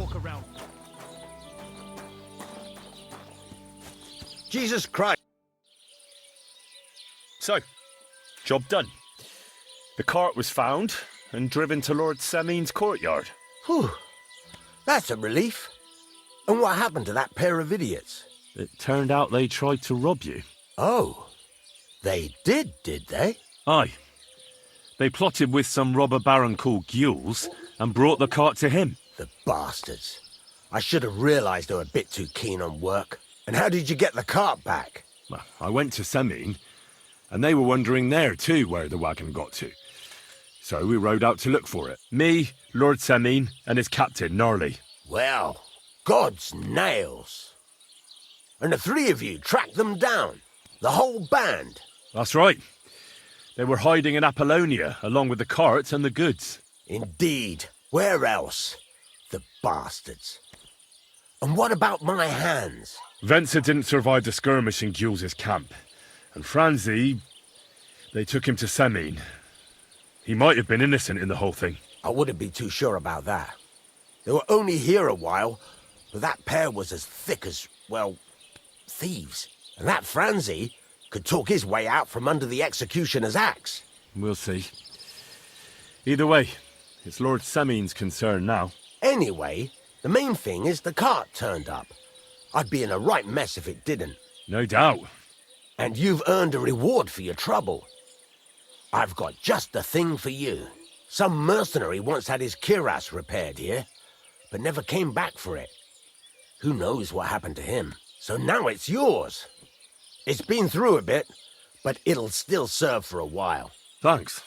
walk around. Jesus Christ. So, job done. The cart was found and driven to Lord Semin's courtyard. Whew. That's a relief. And what happened to that pair of idiots? It turned out they tried to rob you. Oh. They did they? Aye. They plotted with some robber baron called Gules and brought the cart to him. The bastards. I should have realised they were a bit too keen on work. And how did you get the cart back? Well, I went to Semin, and they were wondering there too where the wagon got to. So we rode out to look for it. Me, Lord Semin, and his captain, Gnarly. Well, God's nails. And the three of you tracked them down? The whole band? That's right. They were hiding in Apollonia, along with the cart and the goods. Indeed. Where else? The bastards. And what about my hands? Venser didn't survive the skirmish in Gules' camp. And Franzi, they took him to Semin. He might have been innocent in the whole thing. I wouldn't be too sure about that. They were only here a while, but that pair was as thick as, well, thieves. And that Franzi could talk his way out from under the executioner's axe. We'll see. Either way, it's Lord Semin's concern now. Anyway, the main thing is the cart turned up. I'd be in a right mess if it didn't. No doubt. And you've earned a reward for your trouble. I've got just the thing for you. Some mercenary once had his cuirass repaired here, but never came back for it. Who knows what happened to him? So now it's yours. It's been through a bit, but it'll still serve for a while. Thanks.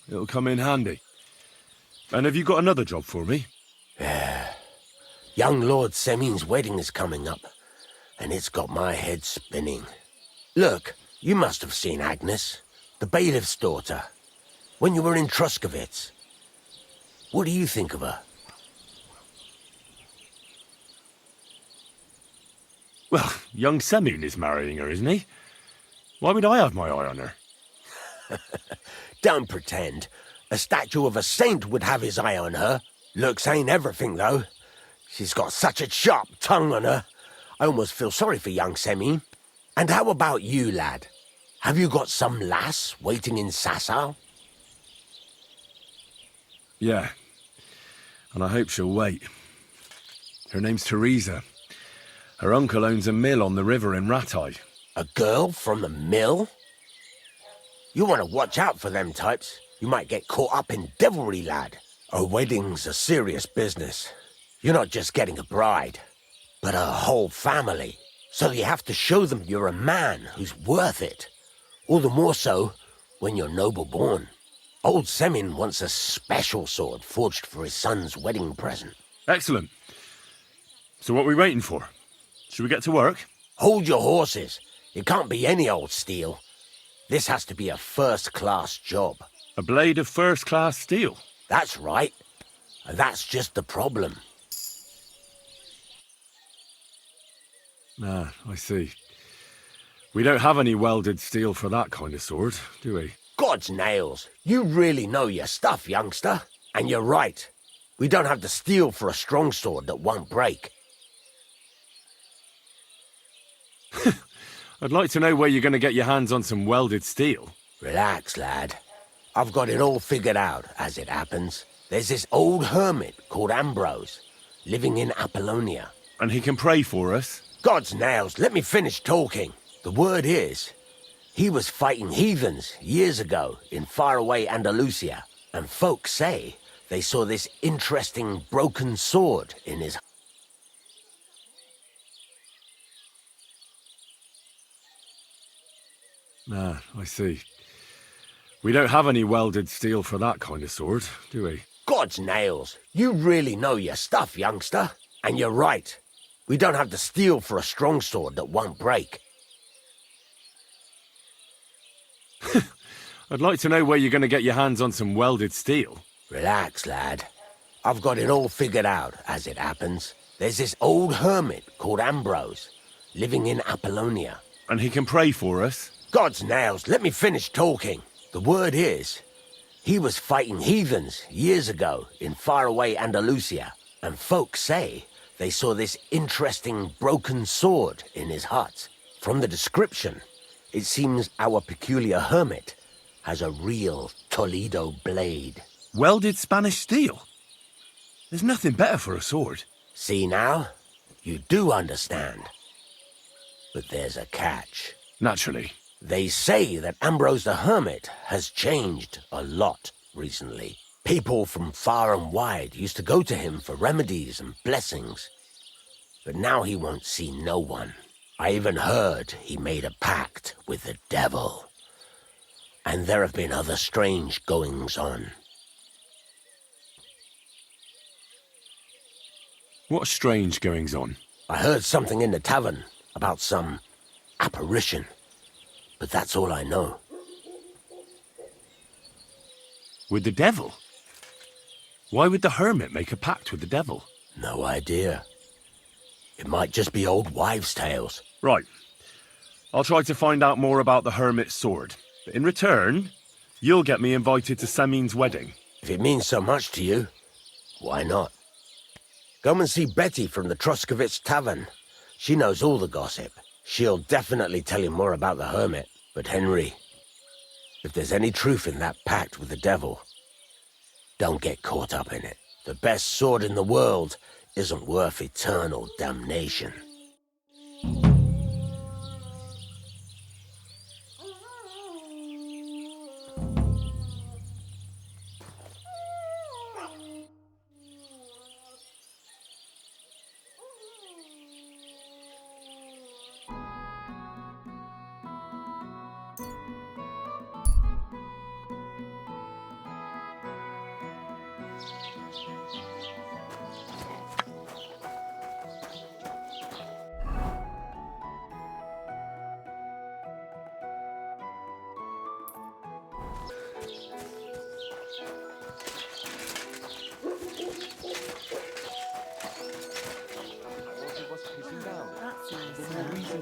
It'll come in handy. And have you got another job for me? Young Lord Semin's wedding is coming up, and it's got my head spinning. Look, you must have seen Agnes, the bailiff's daughter, when you were in Truscovitz. What do you think of her? Well, young Semin is marrying her, isn't he? Why would I have my eye on her? Don't pretend. A statue of a saint would have his eye on her. Looks ain't everything, though. She's got such a sharp tongue on her. I almost feel sorry for young Semin. And how about you, lad? Have you got some lass waiting in Sasau? Yeah. And I hope she'll wait. Her name's Teresa. Her uncle owns a mill on the river in Ratai. A girl from the mill? You want to watch out for them types. You might get caught up in devilry, lad. A wedding's a serious business. You're not just getting a bride, but a whole family. So you have to show them you're a man who's worth it. All the more so when you're noble-born. Old Semin wants a special sword forged for his son's wedding present. Excellent. So what are we waiting for? Should we get to work? Hold your horses. It can't be any old steel. This has to be a first-class job. A blade of first-class steel? That's right. And that's just the problem. Ah, I see. We don't have any welded steel for that kind of sword, do we? God's nails. You really know your stuff, youngster. And you're right. We don't have the steel for a strong sword that won't break. I'd like to know where you're going to get your hands on some welded steel. Relax, lad. I've got it all figured out, as it happens. There's this old hermit called Ambrose, living in Apollonia. And he can pray for us? God's nails, let me finish talking. The word is, he was fighting heathens years ago in faraway Andalusia, and folks say they saw this interesting broken sword in his... Ah, I see. We don't have any welded steel for that kind of sword, do we? God's nails. You really know your stuff, youngster. And you're right. We don't have the steel for a strong sword that won't break. I'd like to know where you're going to get your hands on some welded steel. Relax, lad. I've got it all figured out, as it happens. There's this old hermit called Ambrose, living in Apollonia. And he can pray for us? God's nails, let me finish talking. The word is, he was fighting heathens years ago in faraway Andalusia, And folks say they saw this interesting broken sword in his hut. From the description, it seems our peculiar hermit has a real Toledo blade. Welded Spanish steel? There's nothing better for a sword. See now? You do understand. But there's a catch. Naturally. They say that Ambrose the Hermit has changed a lot recently. People from far and wide used to go to him for remedies and blessings. But now he won't see no one. I even heard he made a pact with the devil. And there have been other strange goings-on. What strange goings-on? I heard something in the tavern about some apparition. But that's all I know. With the devil? Why would the hermit make a pact with the devil? No idea. It might just be old wives' tales. Right. I'll try to find out more about the hermit's sword. But in return, you'll get me invited to Samin's wedding. If it means so much to you, why not? Come and see Betty from the Troskovitz Tavern. She knows all the gossip. She'll definitely tell you more about the hermit. But Henry, if there's any truth in that pact with the devil, don't get caught up in it. The best sword in the world isn't worth eternal damnation.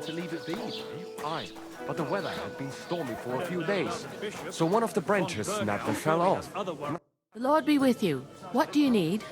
To leave it be. Aye, but the weather had been stormy for a few days, so one of the branches snapped and fell off. The Lord be with you. What do you need?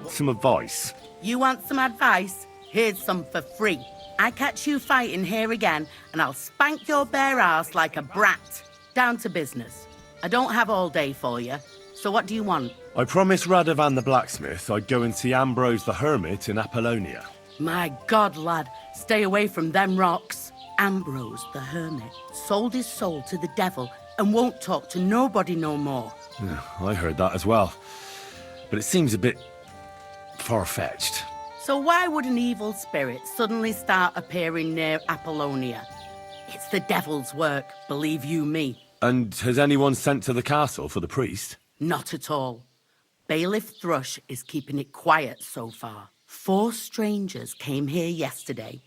Some advice. You want some advice? Here's some for free. I catch you fighting here again, and I'll spank your bare ass like a brat. Down to business. I don't have all day for you, so what do you want? I promised Radovan the blacksmith I'd go and see Ambrose the hermit in Apollonia. My God, lad, stay away from them rocks. Ambrose, the hermit, sold his soul to the devil and won't talk to nobody no more. Yeah, I heard that as well. But it seems a bit far-fetched. So why would an evil spirit suddenly start appearing near Apollonia? It's the devil's work, believe you me. And has anyone sent to the castle for the priest? Not at all. Bailiff Thrush is keeping it quiet so far. 4 strangers came here yesterday.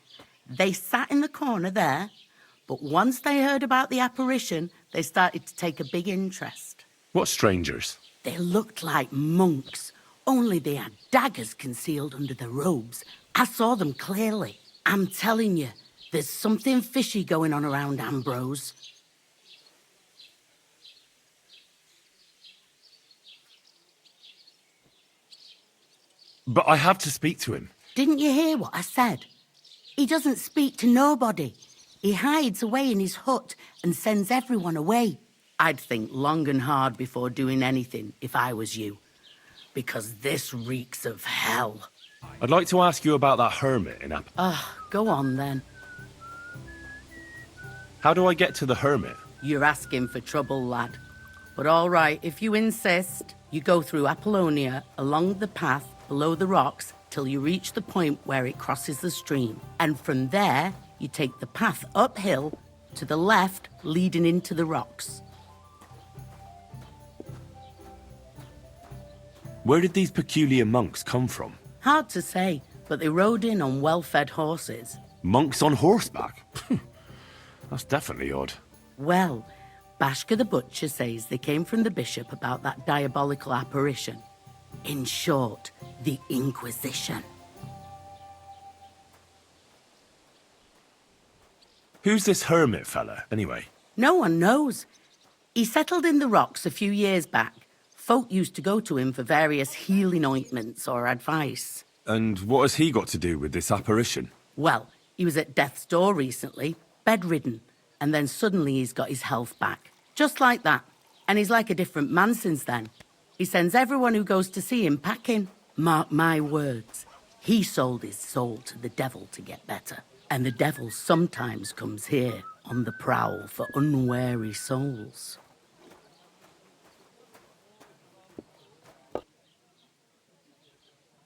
They sat in the corner there, but once they heard about the apparition, they started to take a big interest. What strangers? They looked like monks, only they had daggers concealed under their robes. I saw them clearly. I'm telling you, there's something fishy going on around Ambrose. But I have to speak to him. Didn't you hear what I said? He doesn't speak to nobody. He hides away in his hut and sends everyone away. I'd think long and hard before doing anything if I was you. Because this reeks of hell. I'd like to ask you about that hermit in Go on then. How do I get to the hermit? You're asking for trouble, lad. But all right, if you insist, you go through Apollonia along the path below the rocks till you reach the point where it crosses the stream. And from there, you take the path uphill to the left, leading into the rocks. Where did these peculiar monks come from? Hard to say, but they rode in on well-fed horses. Monks on horseback? That's definitely odd. Well, Bashka the Butcher says they came from the bishop about that diabolical apparition. In short, the Inquisition. Who's this hermit fella, anyway? No one knows. He settled in the rocks a few years back, Folk used to go to him for various healing ointments or advice. And what has he got to do with this apparition? Well, he was at death's door recently, bedridden, and then suddenly he's got his health back. Just like that. And he's like a different man since then. He sends everyone who goes to see him packing. Mark my words. He sold his soul to the devil to get better. And the devil sometimes comes here on the prowl for unwary souls.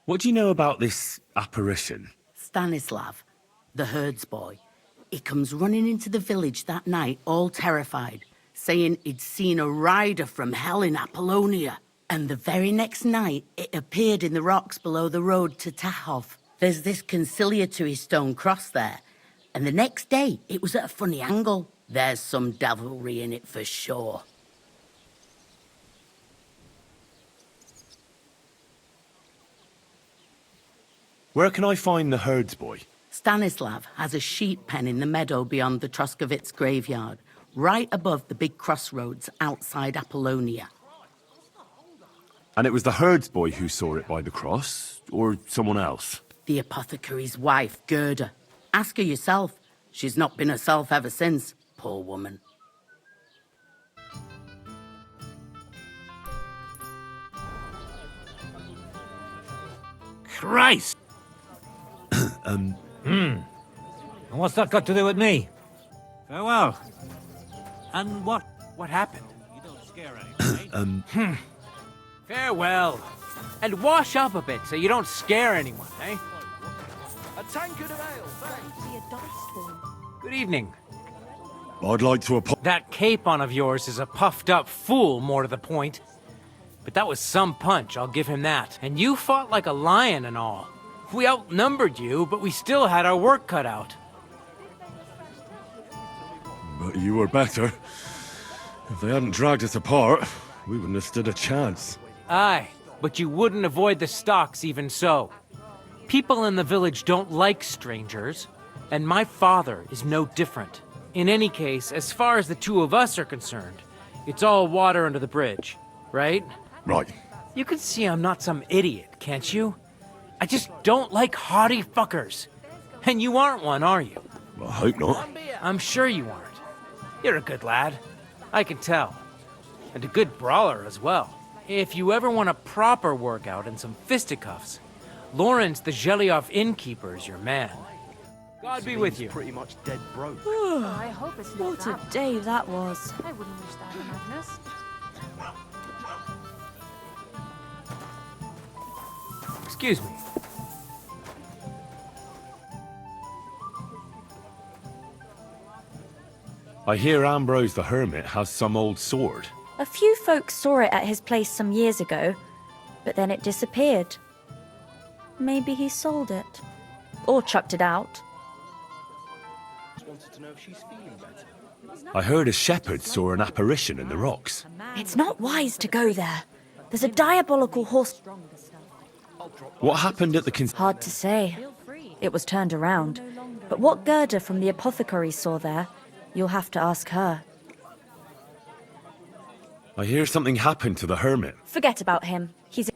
What do you know about this apparition? Stanislav, the herds boy. He comes running into the village that night, all terrified, saying he'd seen a rider from hell in Apollonia. And the very next night, it appeared in the rocks below the road to Tahov. There's this conciliatory stone cross there. And the next day, it was at a funny angle. There's some devilry in it for sure. Where can I find the herds boy? Stanislav has a sheep pen in the meadow beyond the Troskovitz graveyard, right above the big crossroads outside Apollonia. And it was the herds boy who saw it by the cross, or someone else? The apothecary's wife, Gerda. Ask her yourself. She's not been herself ever since, poor woman. Christ! And what's that got to do with me? Farewell. And what happened? You don't scare anyone, eh? Farewell. And wash up a bit so you don't scare anyone, eh? A tankard of ale, thanks. Good evening. I'd like to That capon of yours is a puffed-up fool, more to the point. But that was some punch, I'll give him that. And you fought like a lion and all. We outnumbered you, but we still had our work cut out. But you were better. If they hadn't dragged us apart, we wouldn't have stood a chance. Aye, but you wouldn't avoid the stocks even so. People in the village don't like strangers, and my father is no different. In any case, as far as the two of us are concerned, it's all water under the bridge, right? Right. You can see I'm not some idiot, can't you? I just don't like haughty fuckers. And you aren't one, are you? I hope not. I'm sure you aren't. You're a good lad. I can tell. And a good brawler as well. If you ever want a proper workout and some fisticuffs, Lawrence the Zhelyov innkeeper is your man. God be with you. Pretty much dead broke. I hope it's not What a that. day that was. I wouldn't wish that on Magnus. Excuse me. I hear Ambrose the Hermit has some old sword. A few folks saw it at his place some years ago, but then it disappeared. Maybe he sold it. Or chucked it out. Wanted to know if she's feeling better. I heard a shepherd saw an apparition in the rocks. It's not wise to go there. There's a diabolical horse. What happened at the Hard to say. It was turned around. But what Gerda from the apothecary saw there, you'll have to ask her. I hear something happened to the hermit. Forget about him. He's...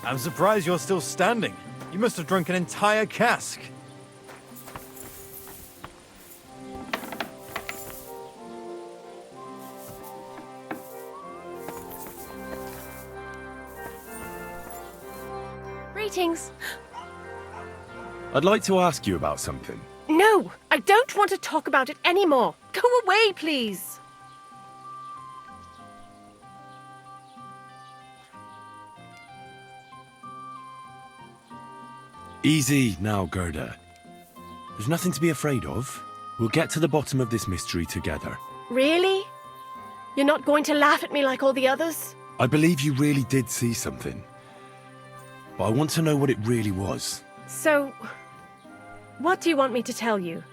I'm surprised you're still standing. You must have drunk an entire cask. Greetings. I'd like to ask you about something. No, I don't want to talk about it anymore. Go away, please. Easy now, Gerda. There's nothing to be afraid of. We'll get to the bottom of this mystery together. Really? You're not going to laugh at me like all the others? I believe you really did see something. But I want to know what it really was. So, what do you want me to tell you?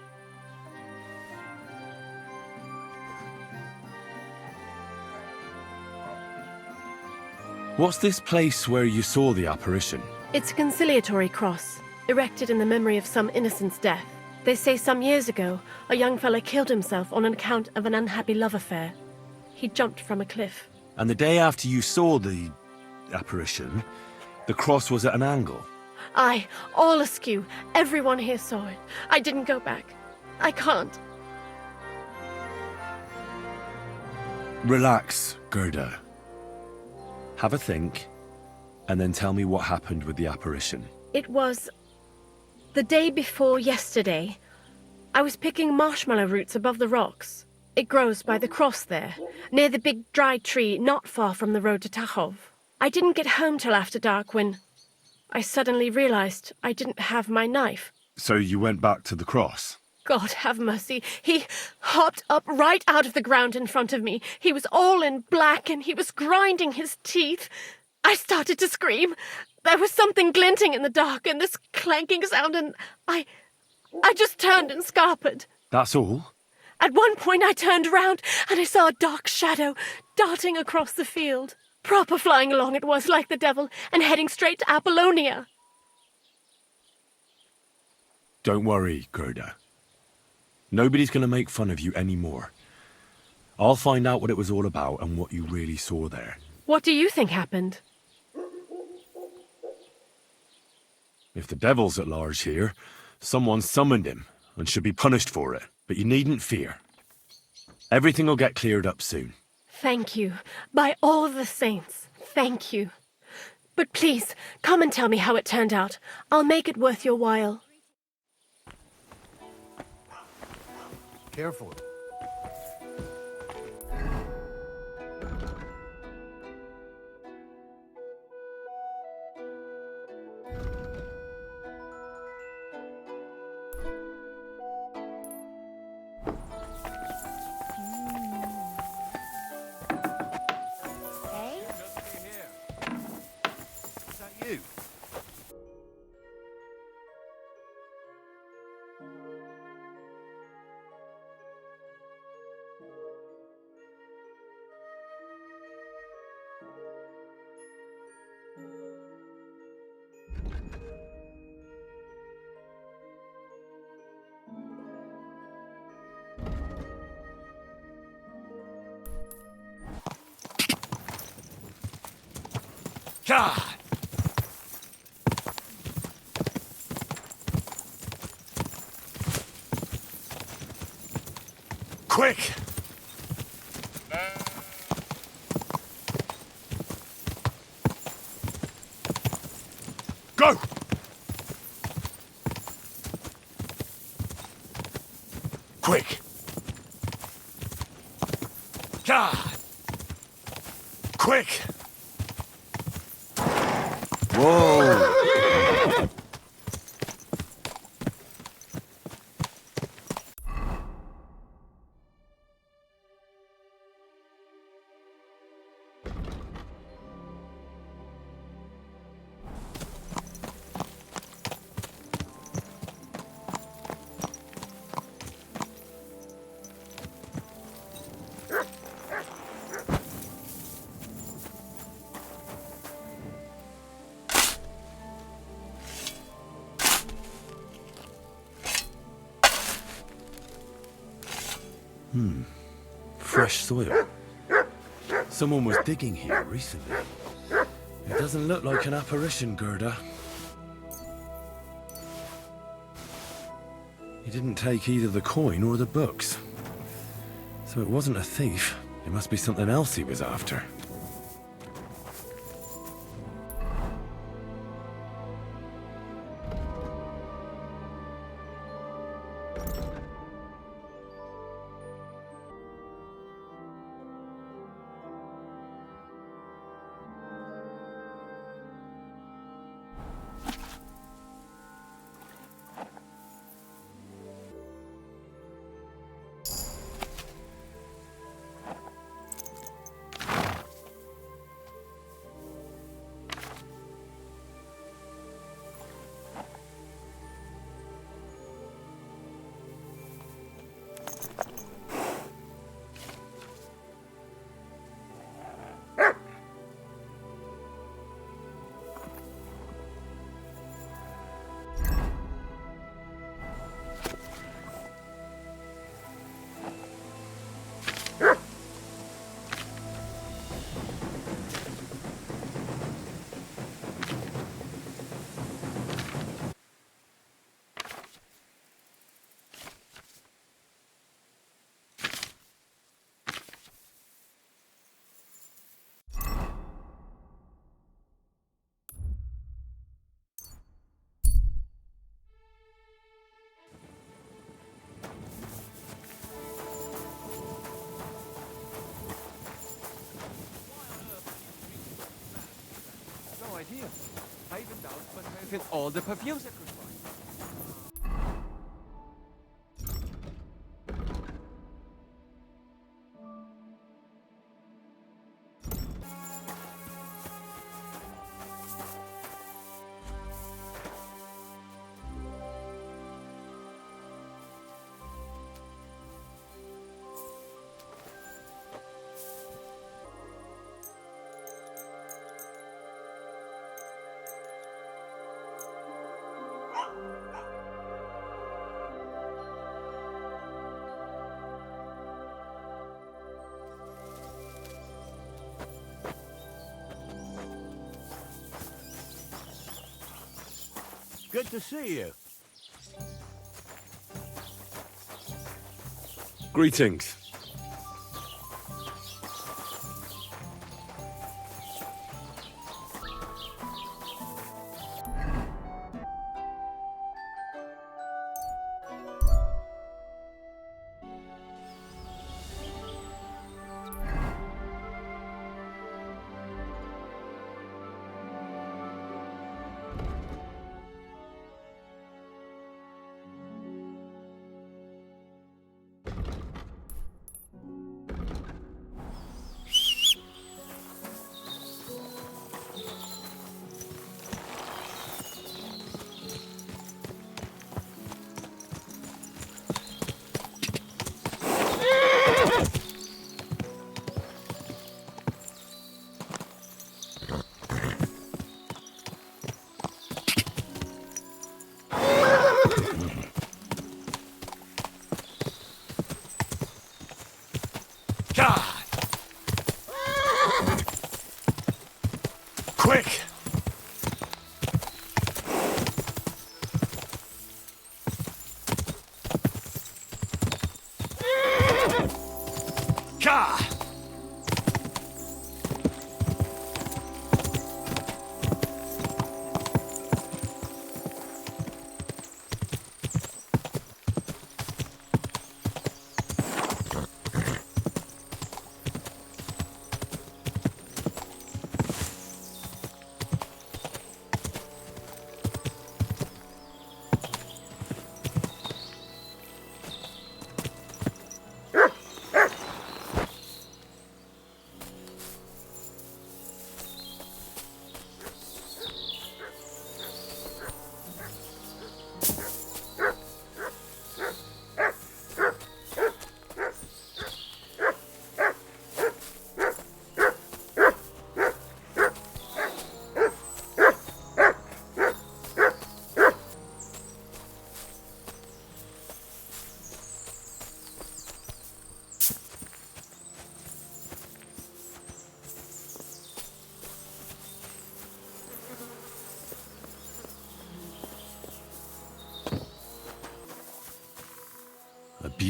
What's this place where you saw the apparition? It's a conciliatory cross, erected in the memory of some innocent's death. They say some years ago, a young fellow killed himself on account of an unhappy love affair. He jumped from a cliff. And the day after you saw the apparition, the cross was at an angle. Aye, all askew. Everyone here saw it. I didn't go back. I can't. Relax, Gerda. Have a think, and then tell me what happened with the apparition. It was the day before yesterday. I was picking marshmallow roots above the rocks. It grows by the cross there, near the big dry tree not far from the road to Tachov. I didn't get home till after dark when I suddenly realized I didn't have my knife. So you went back to the cross? God have mercy. He hopped up right out of the ground in front of me. He was all in black and he was grinding his teeth. I started to scream. There was something glinting in the dark and this clanking sound and I just turned and scarpered. That's all? At one point I turned around and I saw a dark shadow darting across the field. Proper flying along it was, like the devil, and heading straight to Apollonia. Don't worry, Gerda. Nobody's going to make fun of you anymore. I'll find out what it was all about and what you really saw there. What do you think happened? If the devil's at large here, someone summoned him and should be punished for it. But you needn't fear. Everything will get cleared up soon. Thank you. By all the saints, thank you. But please, come and tell me how it turned out. I'll make it worth your while. Careful. God! Quick! Go! Quick! God! Quick! Whoa! Fresh soil. Someone was digging here recently. It doesn't look like an apparition, Gerda. He didn't take either the coin or the books. So it wasn't a thief. It must be something else he was after. No idea. I even doubt but I fit all the perfumes I could find. Good to see you. Greetings. Quick! Ka!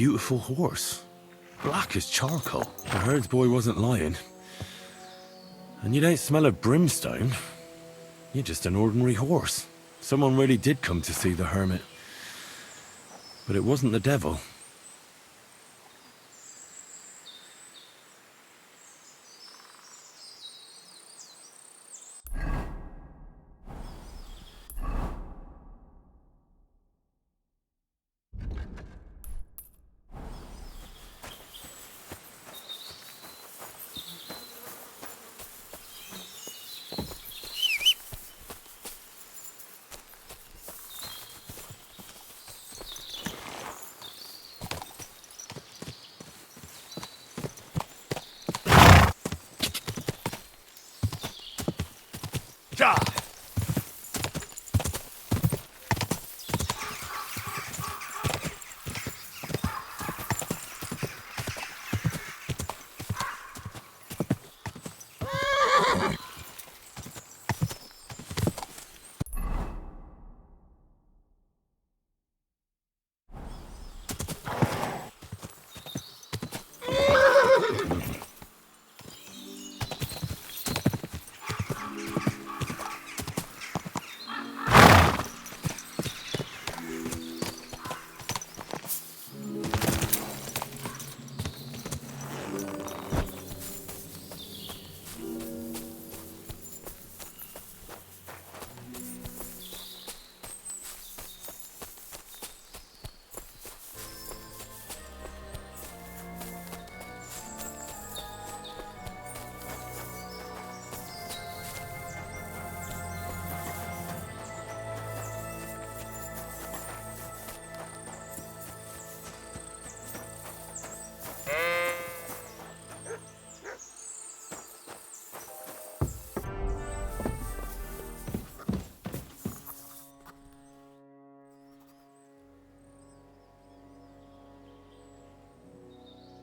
beautiful horse. Black as charcoal. The herds boy wasn't lying. And you don't smell of brimstone. You're just an ordinary horse. Someone really did come to see the hermit. But it wasn't the devil.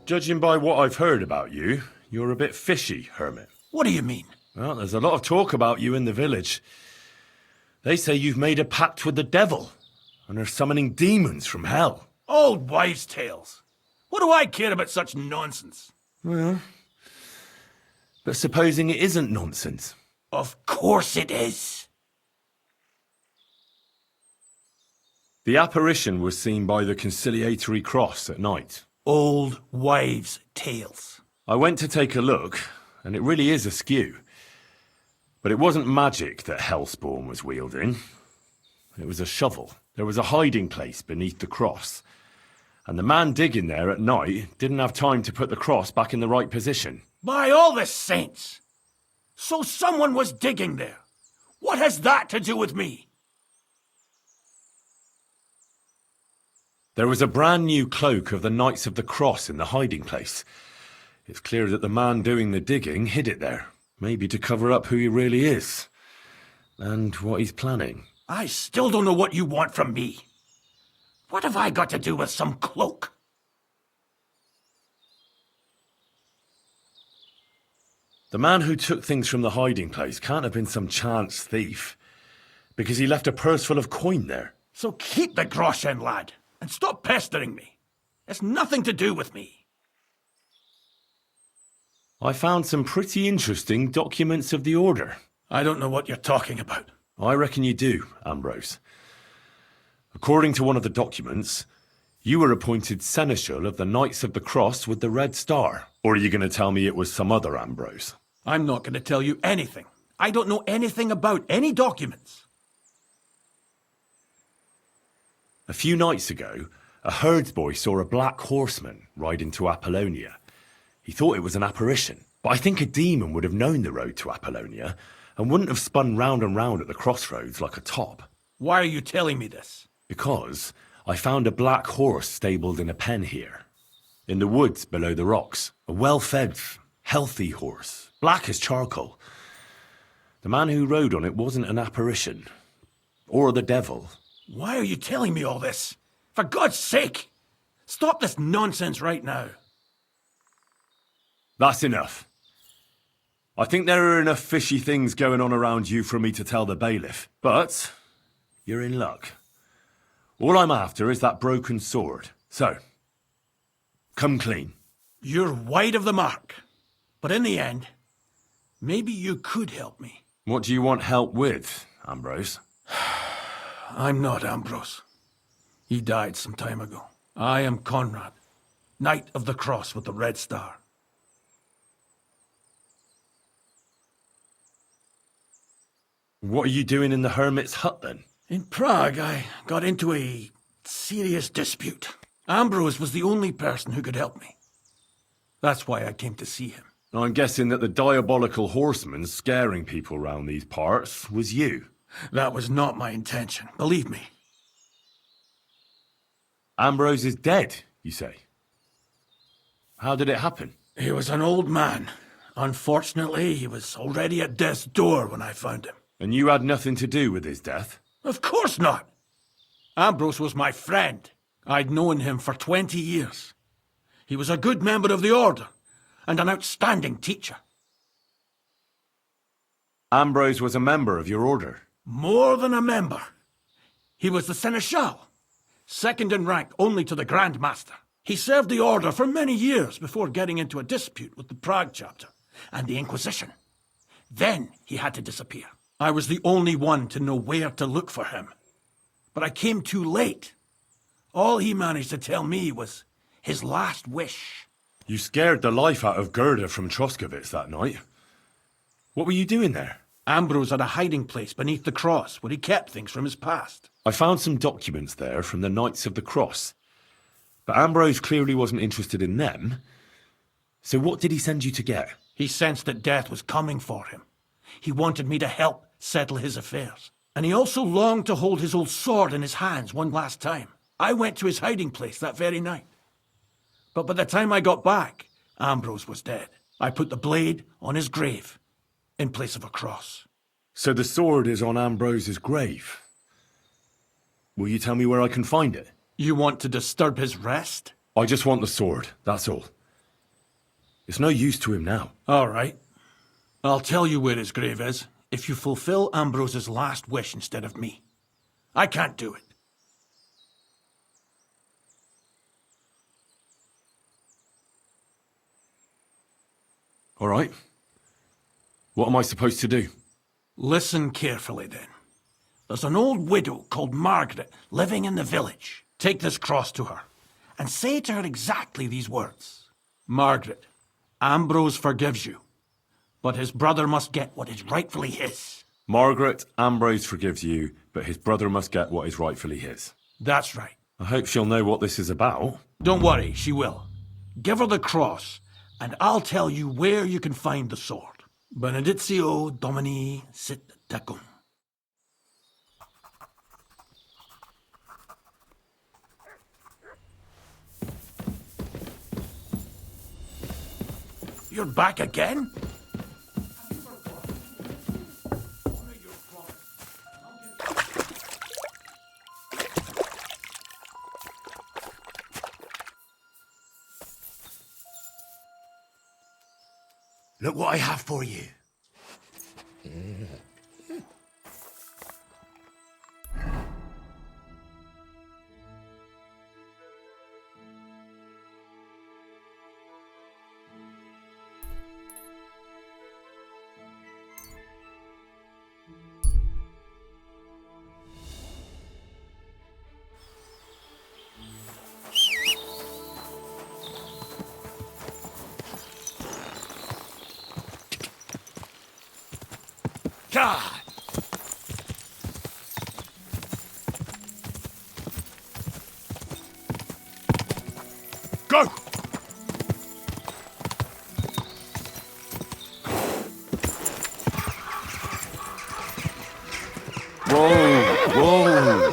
Judging by what I've heard about you, you're a bit fishy, hermit. What do you mean? Well, there's a lot of talk about you in the village. They say you've made a pact with the devil and are summoning demons from hell. Old wives' tales. What do I care about such nonsense? Well, but supposing it isn't nonsense. Of course it is. The apparition was seen by the conciliatory cross at night. Old wives' tales. I went to take a look, and it really is askew. But it wasn't magic that Hellspawn was wielding. It was a shovel. There was a hiding place beneath the cross. And the man digging there at night didn't have time to put the cross back in the right position. By all the saints! So someone was digging there. What has that to do with me? There was a brand new cloak of the Knights of the Cross in the hiding place. It's clear that the man doing the digging hid it there, maybe to cover up who he really is, and what he's planning. I still don't know what you want from me. What have I got to do with some cloak? The man who took things from the hiding place can't have been some chance thief, because he left a purse full of coin there. So keep the groschen, lad. And stop pestering me. It's nothing to do with me. I found some pretty interesting documents of the Order. I don't know what you're talking about. I reckon you do, Ambrose. According to one of the documents, you were appointed Seneschal of the Knights of the Cross with the Red Star. Or are you going to tell me it was some other Ambrose? I'm not going to tell you anything. I don't know anything about any documents. A few nights ago, a herdsboy saw a black horseman ride into Apollonia. He thought it was an apparition, but I think a demon would have known the road to Apollonia and wouldn't have spun round and round at the crossroads like a top. Why are you telling me this? Because I found a black horse stabled in a pen here. In the woods below the rocks. A well-fed, healthy horse, black as charcoal. The man who rode on it wasn't an apparition. Or the devil. Why are you telling me all this? For God's sake! Stop this nonsense right now. That's enough. I think there are enough fishy things going on around you for me to tell the bailiff. But you're in luck. All I'm after is that broken sword. So, Come clean. You're wide of the mark. But in the end, maybe you could help me. What do you want help with, Ambrose? I'm not Ambrose. He died some time ago. I am Conrad, Knight of the Cross with the Red Star. What are you doing in the hermit's hut, then? In Prague, I got into a serious dispute. Ambrose was the only person who could help me. That's why I came to see him. I'm guessing that the diabolical horseman scaring people round these parts was you. That was not my intention, believe me. Ambrose is dead, you say? How did it happen? He was an old man. Unfortunately, he was already at death's door when I found him. And you had nothing to do with his death? Of course not. Ambrose was my friend. I'd known him for 20 years. He was a good member of the Order, and an outstanding teacher. Ambrose was a member of your order? More than a member. He was the Seneschal, second in rank only to the Grand Master. He served the Order for many years before getting into a dispute with the Prague chapter and the Inquisition. Then he had to disappear. I was the only one to know where to look for him. But I came too late. All he managed to tell me was his last wish. You scared the life out of Gerda from Troskovitz that night. What were you doing there? Ambrose had a hiding place beneath the cross where he kept things from his past. I found some documents there from the Knights of the Cross. But Ambrose clearly wasn't interested in them. So what did he send you to get? He sensed that death was coming for him. He wanted me to help settle his affairs. And he also longed to hold his old sword in his hands one last time. I went to his hiding place that very night. But by the time I got back, Ambrose was dead. I put the blade on his grave, in place of a cross. So the sword is on Ambrose's grave. Will you tell me where I can find it? You want to disturb his rest? I just want the sword, that's all. It's no use to him now. All right. I'll tell you where his grave is, if you fulfill Ambrose's last wish instead of me. I can't do it. All right. What am I supposed to do? Listen carefully, then. There's an old widow called Margaret living in the village. Take this cross to her, and say to her exactly these words. Margaret, Ambrose forgives you, but his brother must get what is rightfully his. Margaret, Ambrose forgives you, but his brother must get what is rightfully his. That's right. I hope she'll know what this is about. Don't worry, she will. Give her the cross, and I'll tell you where you can find the sword. Benedictio Domini sit tecum. You're back again? Look what I have for you. God! Go! Whoa!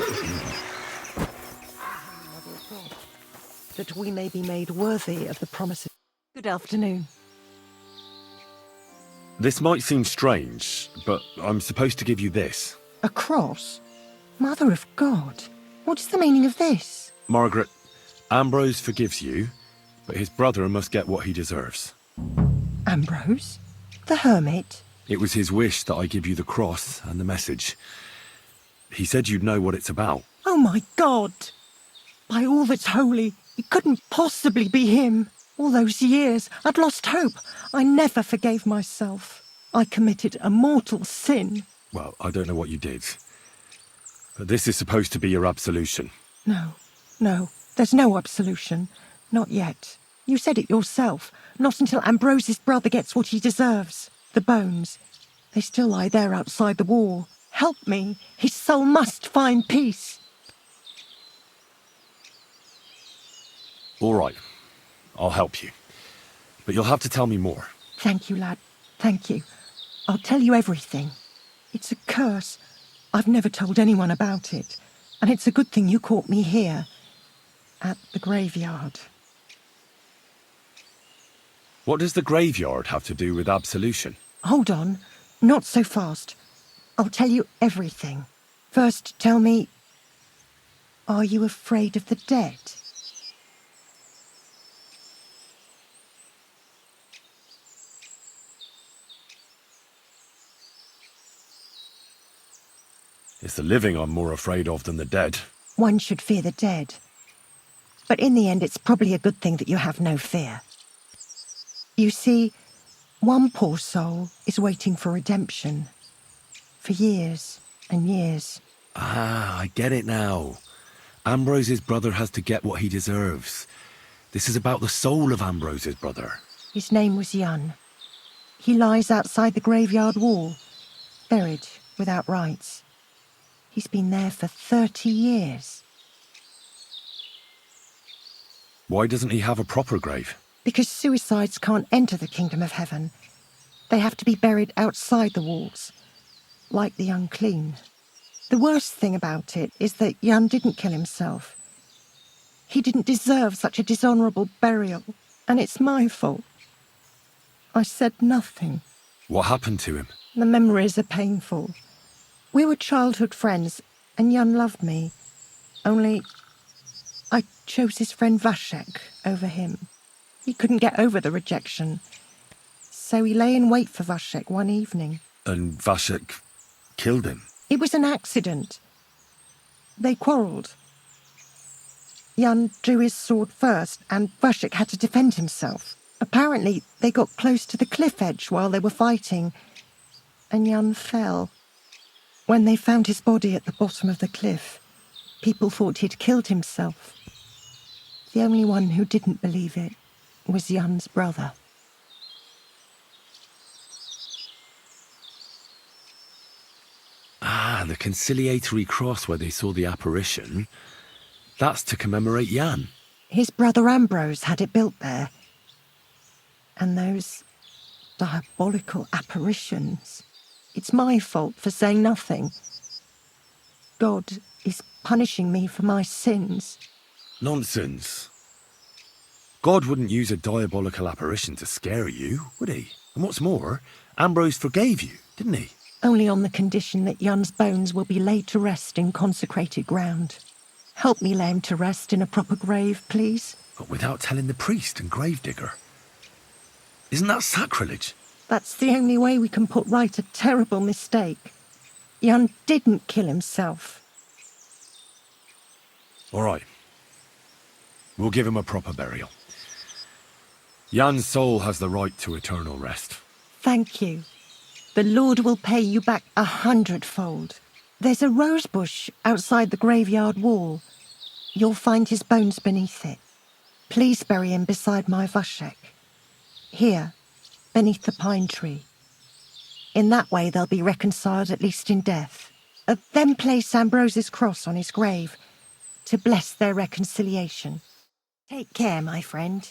That we may be made worthy of the promises. Good afternoon. This might seem strange, but I'm supposed to give you this. A cross? Mother of God, what is the meaning of this? Margaret, Ambrose forgives you, but his brother must get what he deserves. Ambrose? The hermit? It was his wish that I give you the cross and the message. He said you'd know what it's about. Oh my God! By all that's holy, It couldn't possibly be him. All those years, I'd lost hope. I never forgave myself. I committed a mortal sin. Well, I don't know what you did. But this is supposed to be your absolution. No, there's no absolution. Not yet. You said it yourself. Not until Ambrose's brother gets what he deserves. The bones. They still lie there outside the wall. Help me. His soul must find peace. All right. I'll help you. But you'll have to tell me more. Thank you, lad. Thank you. I'll tell you everything. It's a curse. I've never told anyone about it. And it's a good thing you caught me here. At the graveyard. What does the graveyard have to do with absolution? Hold on. Not so fast. I'll tell you everything. First, tell me... Are you afraid of the dead? It's the living I'm more afraid of than the dead. One should fear the dead. But in the end, it's probably a good thing that you have no fear. You see, one poor soul is waiting for redemption. For years and years. Ah, I get it now. Ambrose's brother has to get what he deserves. This is about the soul of Ambrose's brother. His name was Jan. He lies outside the graveyard wall, buried without rites. He's been there for 30 years. Why doesn't he have a proper grave? Because suicides can't enter the kingdom of heaven. They have to be buried outside the walls, like the unclean. The worst thing about it is that Jan didn't kill himself. He didn't deserve such a dishonourable burial, and it's my fault. I said nothing. What happened to him? The memories are painful. We were childhood friends, and Jan loved me. Only I chose his friend Vashek over him. He couldn't get over the rejection. So he lay in wait for Vashek one evening. And Vashek killed him? It was an accident. They quarrelled. Jan drew his sword first, and Vashek had to defend himself. Apparently, they got close to the cliff edge while they were fighting, and Jan fell. When they found his body at the bottom of the cliff, people thought he'd killed himself. The only one who didn't believe it was Jan's brother. Ah, the conciliatory cross where they saw the apparition. That's to commemorate Jan. His brother Ambrose had it built there. And those diabolical apparitions. It's my fault for saying nothing. God is punishing me for my sins. Nonsense. God wouldn't use a diabolical apparition to scare you, would he? And what's more, Ambrose forgave you, didn't he? Only on the condition that Jan's bones will be laid to rest in consecrated ground. Help me lay him to rest in a proper grave, please. But without telling the priest and gravedigger. Isn't that sacrilege? That's the only way we can put right a terrible mistake. Jan didn't kill himself. All right. We'll give him a proper burial. Jan's soul has the right to eternal rest. Thank you. The Lord will pay you back 100-fold. There's a rose bush outside the graveyard wall. You'll find his bones beneath it. Please bury him beside my Vashek. Here, beneath the pine tree. In that way they'll be reconciled, at least in death. Then place Ambrose's cross on his grave to bless their reconciliation. Take care, my friend.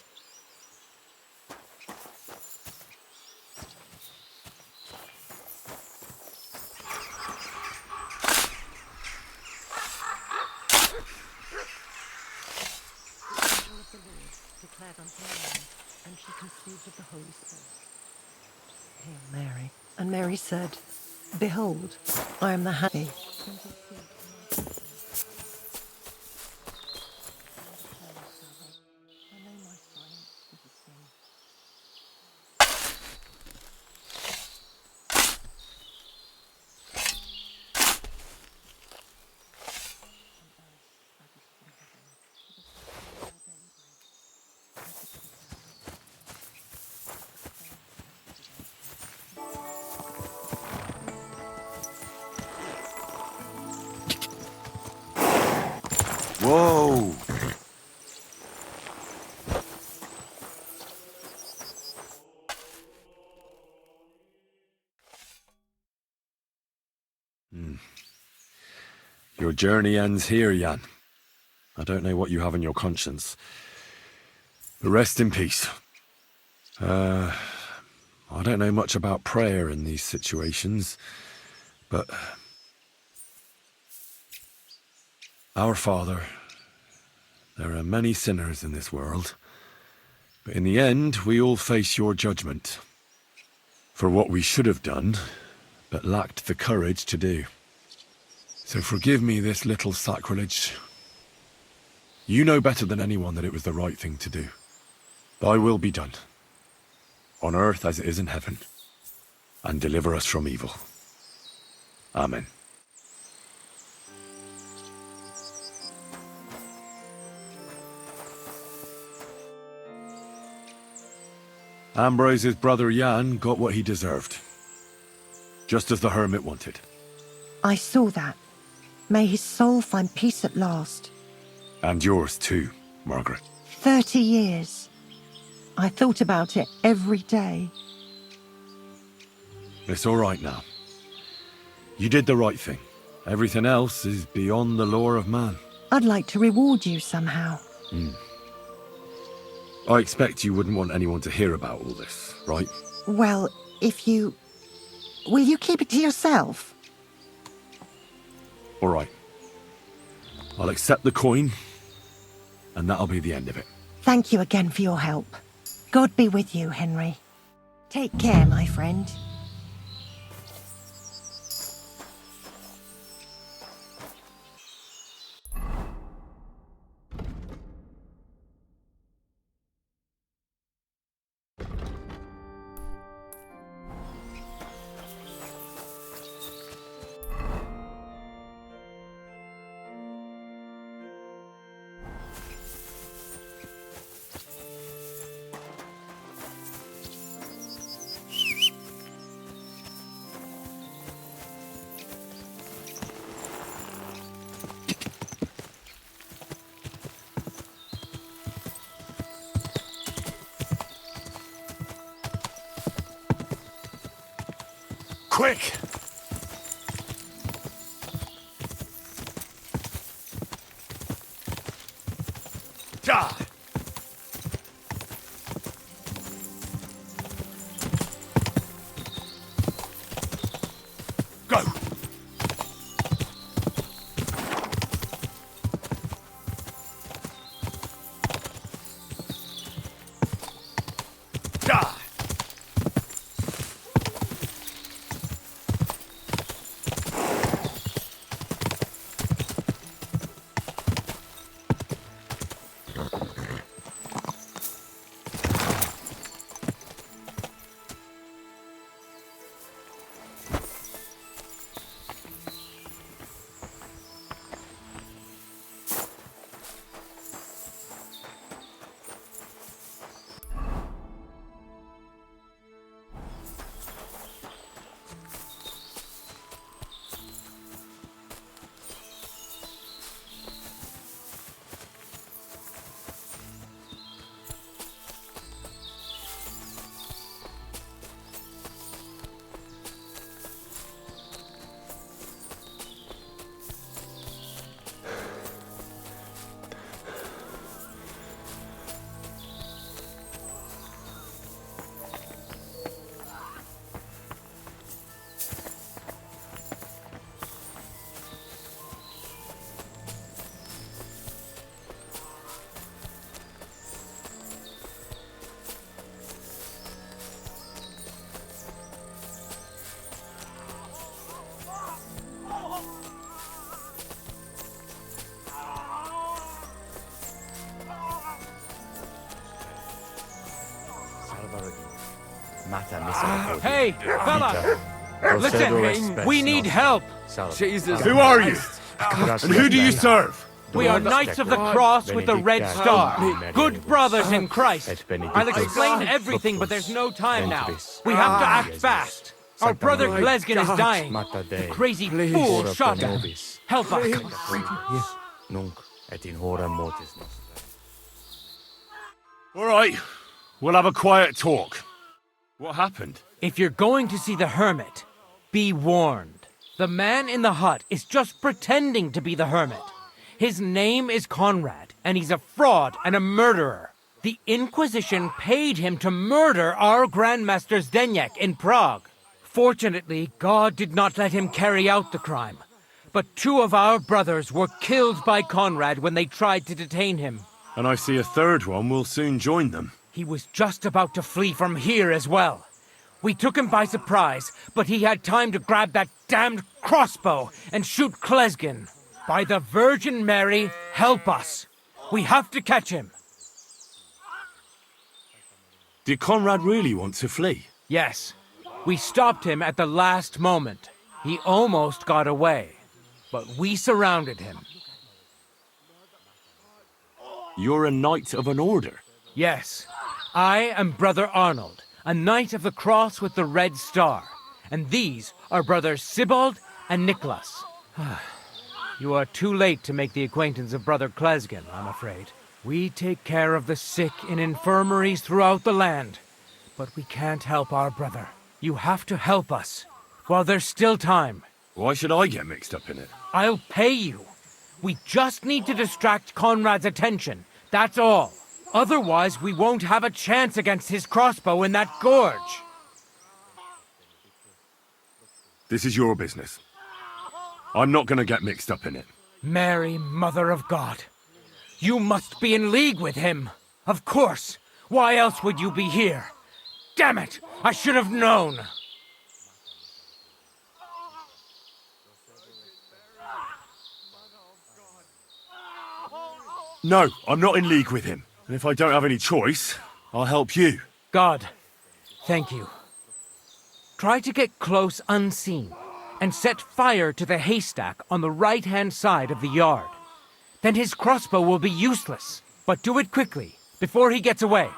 And she conceived of the Holy Spirit. Hail Mary. And Mary said, Behold, I am the happy. Whoa! Your journey ends here, Jan. I don't know what you have on your conscience. But rest in peace. I don't know much about prayer in these situations, but... Our Father, there are many sinners in this world, but in the end, we all face your judgment for what we should have done, but lacked the courage to do. So forgive me this little sacrilege. You know better than anyone that it was the right thing to do. Thy will be done, on earth as it is in heaven, and deliver us from evil. Amen. Ambrose's brother Jan got what he deserved, just as the hermit wanted. I saw that. May his soul find peace at last. And yours too, Margaret. 30 years. I thought about it every day. It's all right now. You did the right thing. Everything else is beyond the law of man. I'd like to reward you somehow. I expect you wouldn't want anyone to hear about all this, right? Well, if you... Will you keep it to yourself? All right. I'll accept the coin, and that'll be the end of it. Thank you again for your help. God be with you, Henry. Take care, my friend. Quick! Ja! Go! Ja! Hey, fella! Listen, we need help! Jesus. Who are you? And who do you serve? We are Knights of the Cross with the Red Star. Good brothers in Christ. I'll explain everything, but there's no time now. We have to act fast. Our brother Glesgan is dying. The crazy fool shot him. Help us. All right, we'll have a quiet talk. What happened? If you're going to see the hermit, be warned. The man in the hut is just pretending to be the hermit. His name is Conrad, and he's a fraud and a murderer. The Inquisition paid him to murder our Grandmaster Zdeněk in Prague. Fortunately, God did not let him carry out the crime. But 2 of our brothers were killed by Conrad when they tried to detain him. And I see a third one will soon join them. He was just about to flee from here as well. We took him by surprise, but he had time to grab that damned crossbow and shoot Klesgen. By the Virgin Mary, help us. We have to catch him. Did Conrad really want to flee? Yes. We stopped him at the last moment. He almost got away, but we surrounded him. You're a knight of an order? Yes. I am Brother Arnold, a knight of the cross with the red star. And these are brothers Sibald and Nicholas. You are too late to make the acquaintance of Brother Klesgen, I'm afraid. We take care of the sick in infirmaries throughout the land. But we can't help our brother. You have to help us, while there's still time. Why should I get mixed up in it? I'll pay you. We just need to distract Conrad's attention, that's all. Otherwise, we won't have a chance against his crossbow in that gorge. This is your business. I'm not gonna get mixed up in it. Mary, Mother of God. You must be in league with him. Of course. Why else would you be here? Damn it! I should have known! No, I'm not in league with him. And if I don't have any choice, I'll help you. God, thank you. Try to get close unseen, and set fire to the haystack on the right-hand side of the yard. Then his crossbow will be useless. But do it quickly, before he gets away.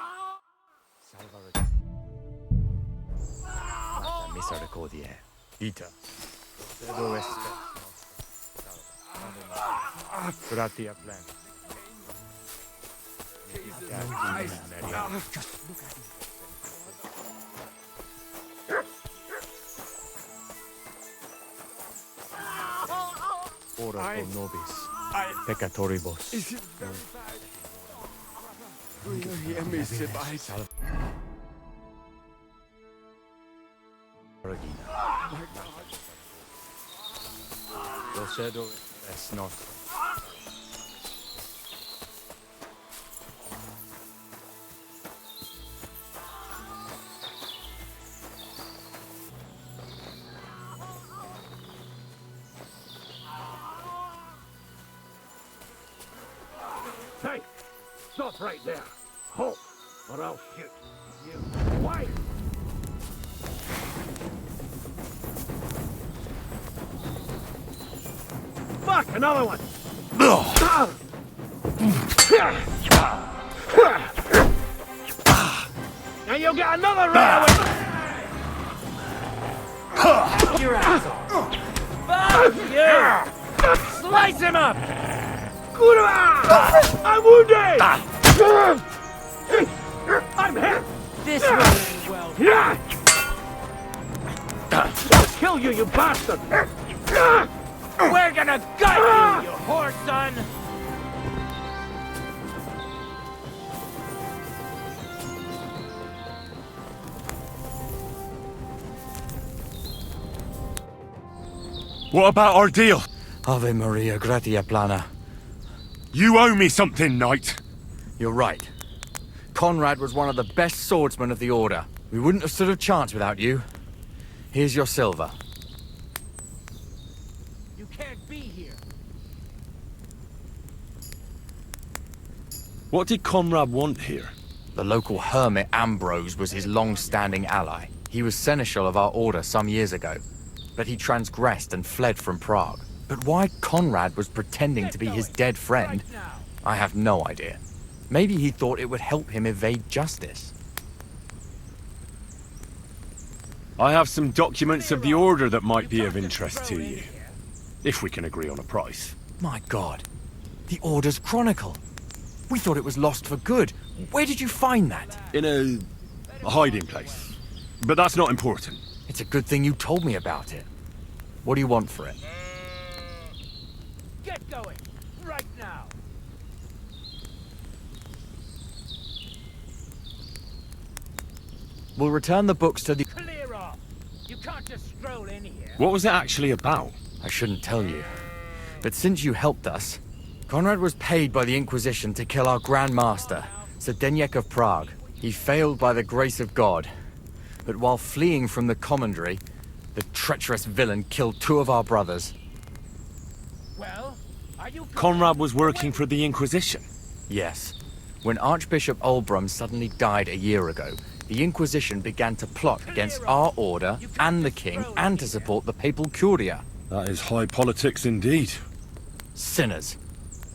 Ora pro nobis, peccatoribus. Procedo es nostro. Hey, stop right there. Halt, or I'll shoot. You quiet. Fuck, another one. And you'll get another round. Your asshole! Fuck you! Slice him up! I'm wounded! I'm hit! This one well. I'll kill you, you bastard! We're gonna gut you, you whore son! What about our deal? Ave Maria, gratia plana. You owe me something, knight. You're right. Conrad was one of the best swordsmen of the Order. We wouldn't have stood a chance without you. Here's your silver. You can't be here. What did Conrad want here? The local hermit Ambrose was his long-standing ally. He was seneschal of our Order some years ago, but he transgressed and fled from Prague. But why Conrad was pretending to be his dead friend, I have no idea. Maybe he thought it would help him evade justice. I have some documents of the Order that might be of interest to you. If we can agree on a price. My God. The Order's Chronicle. We thought it was lost for good. Where did you find that? In a hiding place. But that's not important. It's a good thing you told me about it. What do you want for it? Get going! Right now! We'll return the books to the... Clear off! You can't just stroll in here. What was it actually about? I shouldn't tell you. But since you helped us, Conrad was paid by the Inquisition to kill our Grand Master, Zdeněk of Prague. He failed by the grace of God. But while fleeing from the commandery, the treacherous villain killed 2 of our brothers. Well, are you... Conrad was working for the Inquisition? Yes. When Archbishop Olbram suddenly died a year ago, the Inquisition began to plot against our order and the king and to support the papal curia. That is high politics indeed. Sinners.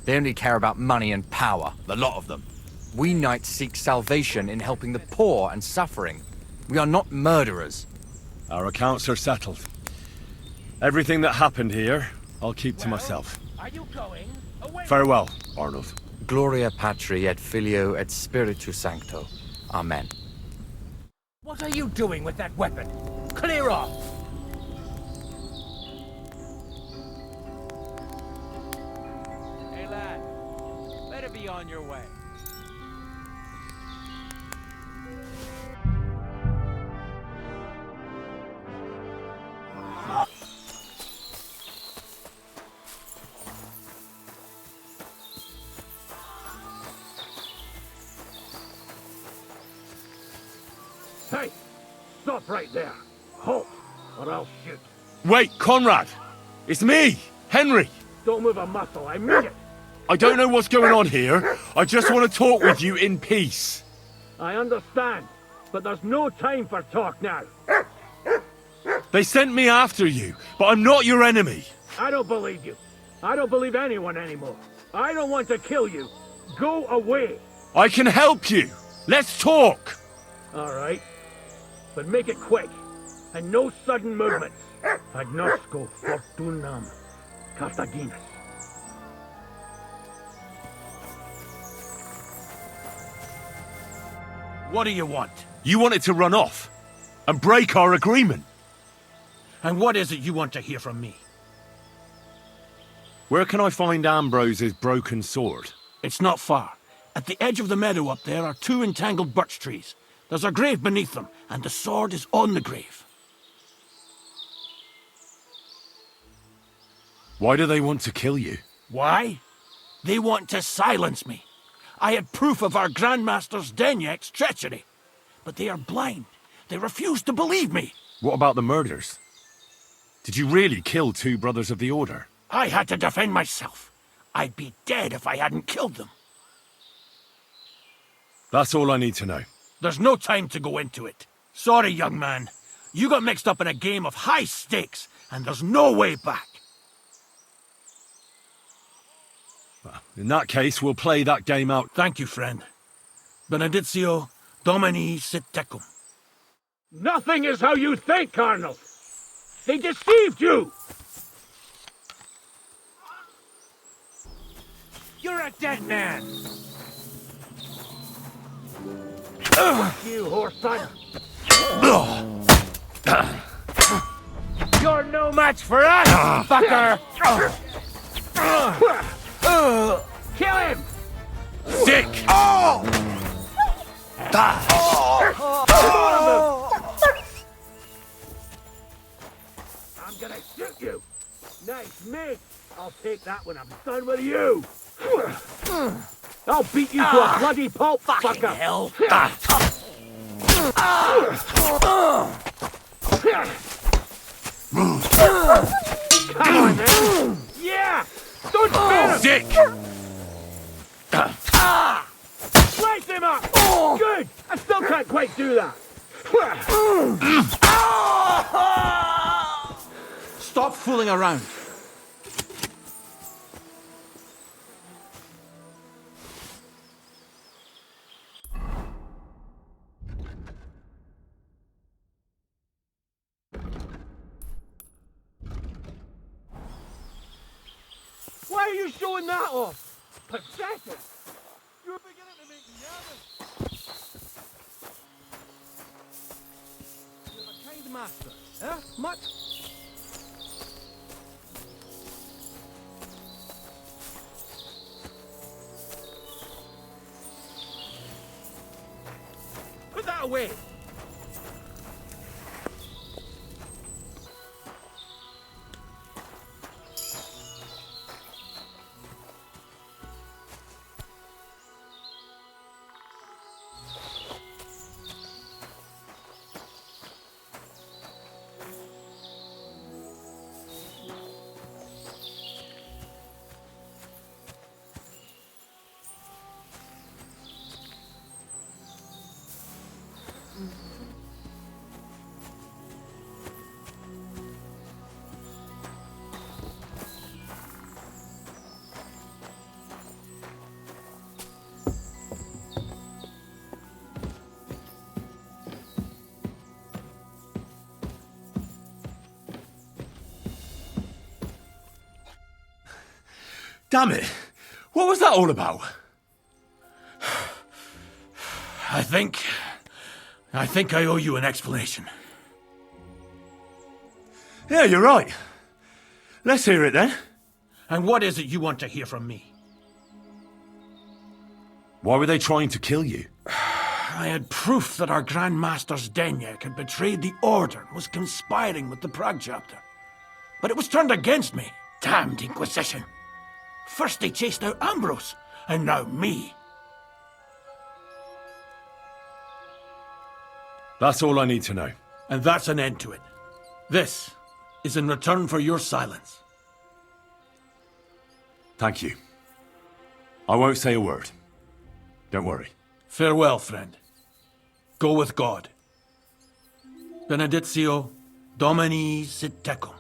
They only care about money and power, the lot of them. We knights seek salvation in helping the poor and suffering. We are not murderers. Our accounts are settled. Everything that happened here, I'll keep to myself. Are you going? Away. Farewell, Arnold. Gloria Patri et Filio et Spiritu Sancto. Amen. What are you doing with that weapon? Clear off! Hey lad, better be on your way. Hey! Stop right there! Halt, or I'll shoot. Wait, Conrad! It's me, Henry! Don't move a muscle, I mean it! I don't know what's going on here. I just want to talk with you in peace. I understand, but there's no time for talk now. They sent me after you, but I'm not your enemy. I don't believe you. I don't believe anyone anymore. I don't want to kill you. Go away. I can help you. Let's talk. All right. But make it quick. And no sudden movements. Agnosco fortunam Carthaginus. What do you want? You wanted to run off and break our agreement. And what is it you want to hear from me? Where can I find Ambrose's broken sword? It's not far. At the edge of the meadow up there are 2 entangled birch trees. There's a grave beneath them, and the sword is on the grave. Why do they want to kill you? Why? They want to silence me. I had proof of our Grandmaster Zdeněk's treachery. But they are blind. They refuse to believe me. What about the murders? Did you really kill 2 brothers of the Order? I had to defend myself. I'd be dead if I hadn't killed them. That's all I need to know. There's no time to go into it. Sorry, young man. You got mixed up in a game of high stakes, and there's no way back. Well, in that case, we'll play that game out. Thank you, friend. Benedictio Domini sit tecum. Nothing is how you think, Arnold. They deceived you! You're a dead man! You whore son! You're no match for us, fucker! Kill him! Sick! I'm gonna shoot you! Nice mate! I'll take that when I'm done with you! I'll beat you to a bloody pulp, fucker! Hell! Come on, man! Yeah! Don't spare him! Sick! Slice him up! Good! I still can't quite do that! Stop fooling around! Why are you showing that off? Pathetic! You're beginning to make me nervous. You have a kind master, eh, mutt? Put that away! Damn it! What was that all about? I think I owe you an explanation. Yeah, you're right. Let's hear it then. And what is it you want to hear from me? Why were they trying to kill you? I had proof that our Grand Master's Denyak had betrayed the Order and was conspiring with the Prague chapter. But it was turned against me. Damned Inquisition. First they chased out Ambrose, and now me. That's all I need to know. And that's an end to it. This is in return for your silence. Thank you. I won't say a word. Don't worry. Farewell, friend. Go with God. Benedictio Domini sit tecum.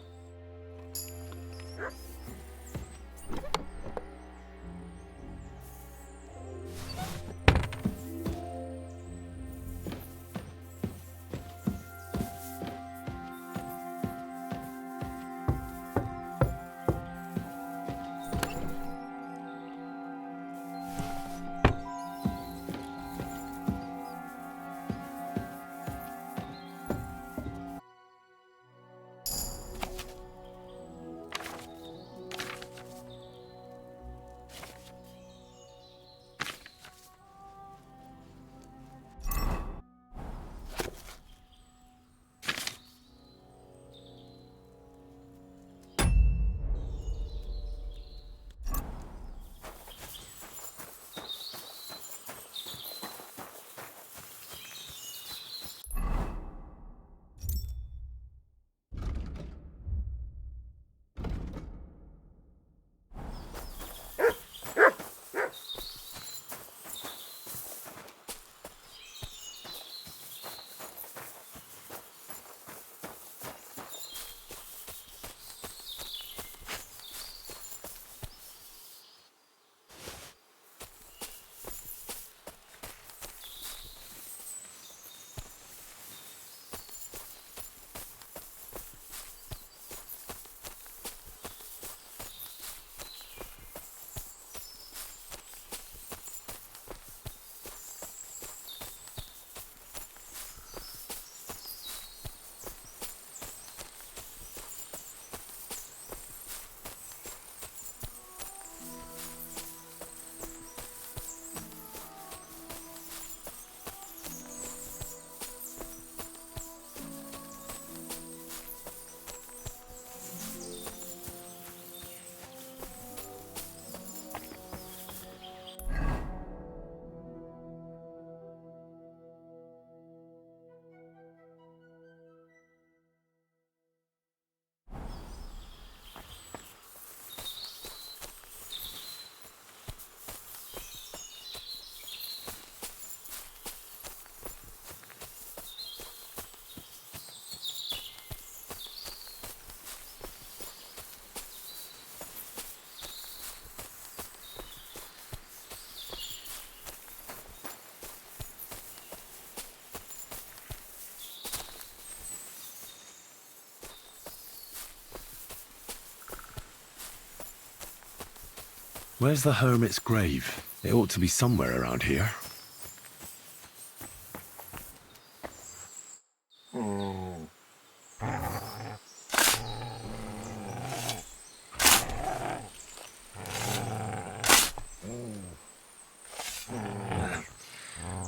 Where's the hermit's grave? It ought to be somewhere around here.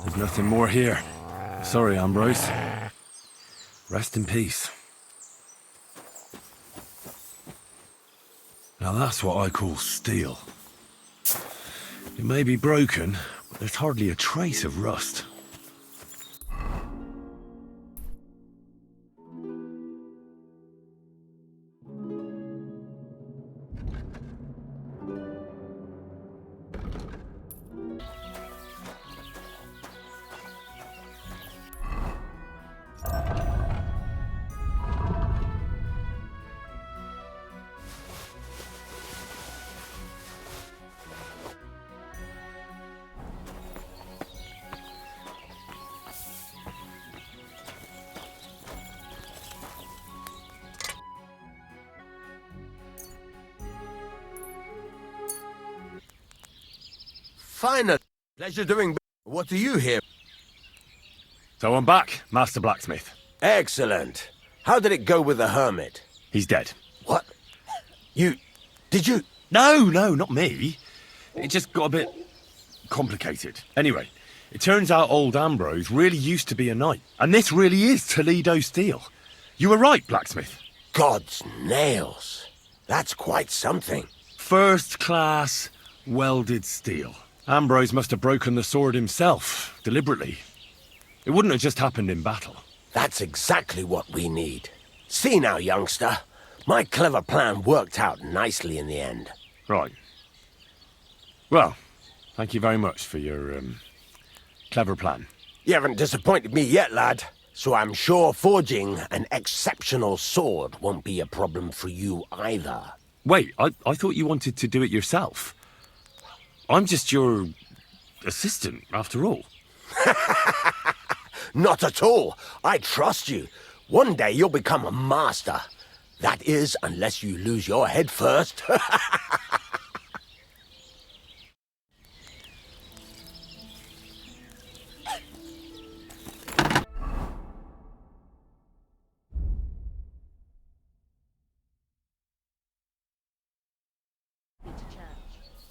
There's nothing more here. Sorry, Ambrose. Rest in peace. Now that's what I call steel. It may be broken, but there's hardly a trace of rust. Finally, pleasure doing. What do you hear? So I'm back, Master Blacksmith. Excellent. How did it go with the hermit? He's dead. What? Did you? No, not me. It just got a bit complicated. Anyway, it turns out old Ambrose really used to be a knight. And this really is Toledo steel. You were right, Blacksmith. God's nails. That's quite something. First class welded steel. Ambrose must have broken the sword himself, deliberately. It wouldn't have just happened in battle. That's exactly what we need. See now, youngster. My clever plan worked out nicely in the end. Right. Well, thank you very much for your, clever plan. You haven't disappointed me yet, lad. So I'm sure forging an exceptional sword won't be a problem for you either. Wait, I thought you wanted to do it yourself. I'm just your assistant, after all. Not at all. I trust you. One day you'll become a master. That is, unless you lose your head first.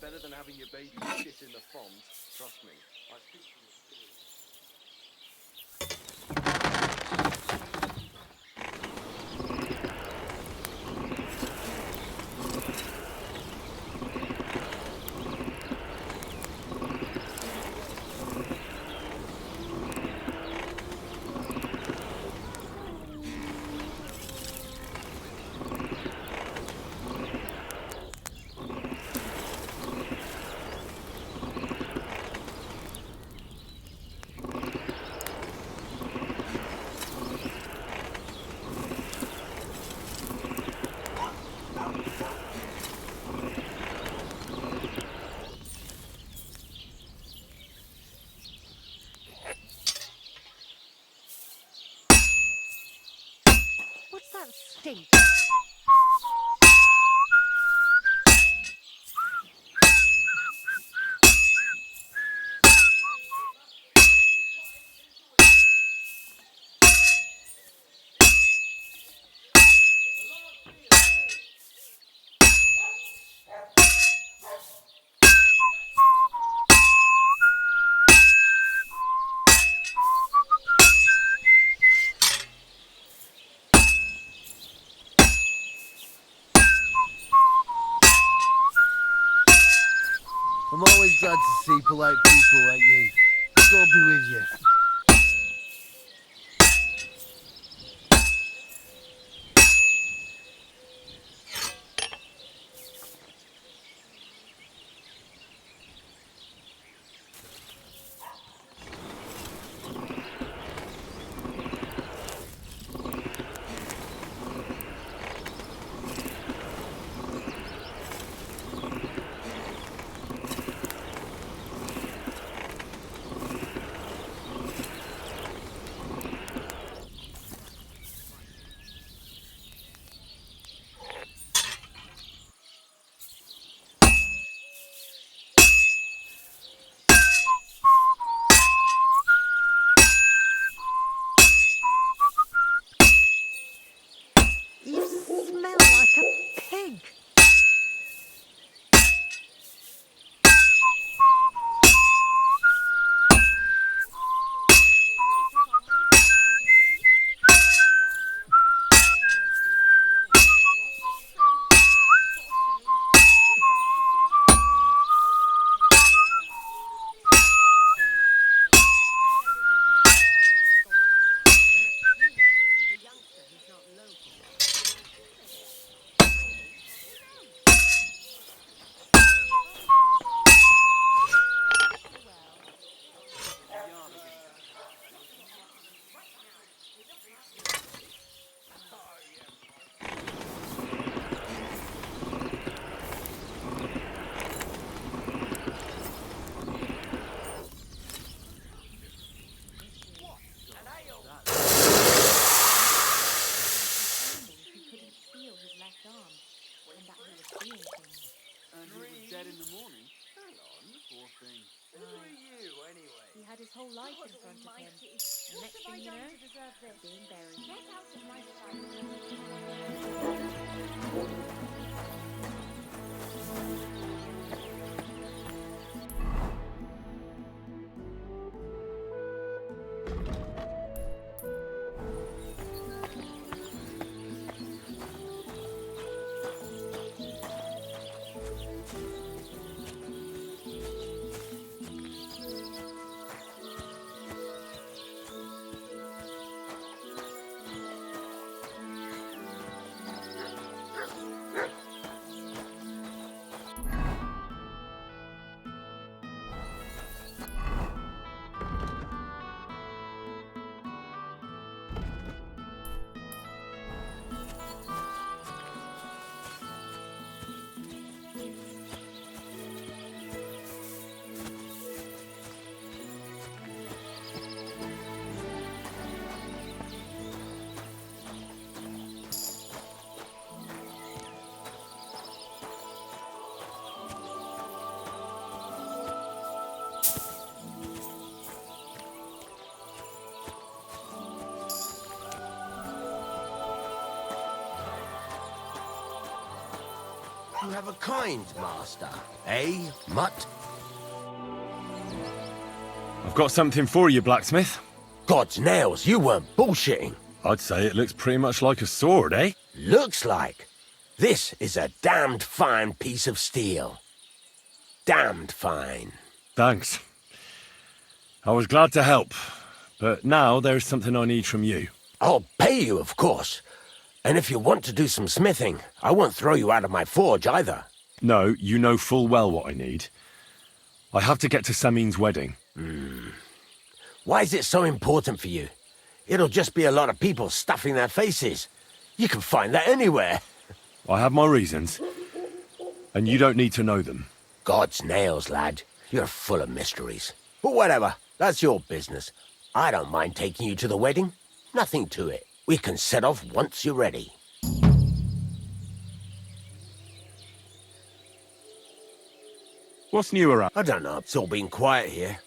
Better than having your baby shit in the font, trust me. I speak from experience. What's that stink? I'm always glad to see polite people like you. God be with you. bed in the morning. Hello, poor thing. Who are you, anyway? He had his whole life in front of him. And next thing you know, being buried. Get out of my You have a kind master, eh, mutt? I've got something for you, blacksmith. God's nails, you weren't bullshitting. I'd say it looks pretty much like a sword, eh? Looks like. This is a damned fine piece of steel. Damned fine. Thanks. I was glad to help, but now there's something I need from you. I'll pay you, of course. And if you want to do some smithing, I won't throw you out of my forge either. No, you know full well what I need. I have to get to Samin's wedding. Why is it so important for you? It'll just be a lot of people stuffing their faces. You can find that anywhere. I have my reasons, and you don't need to know them. God's nails, lad. You're full of mysteries. But whatever, that's your business. I don't mind taking you to the wedding. Nothing to it. We can set off once you're ready. What's new around? I don't know. It's all been quiet here.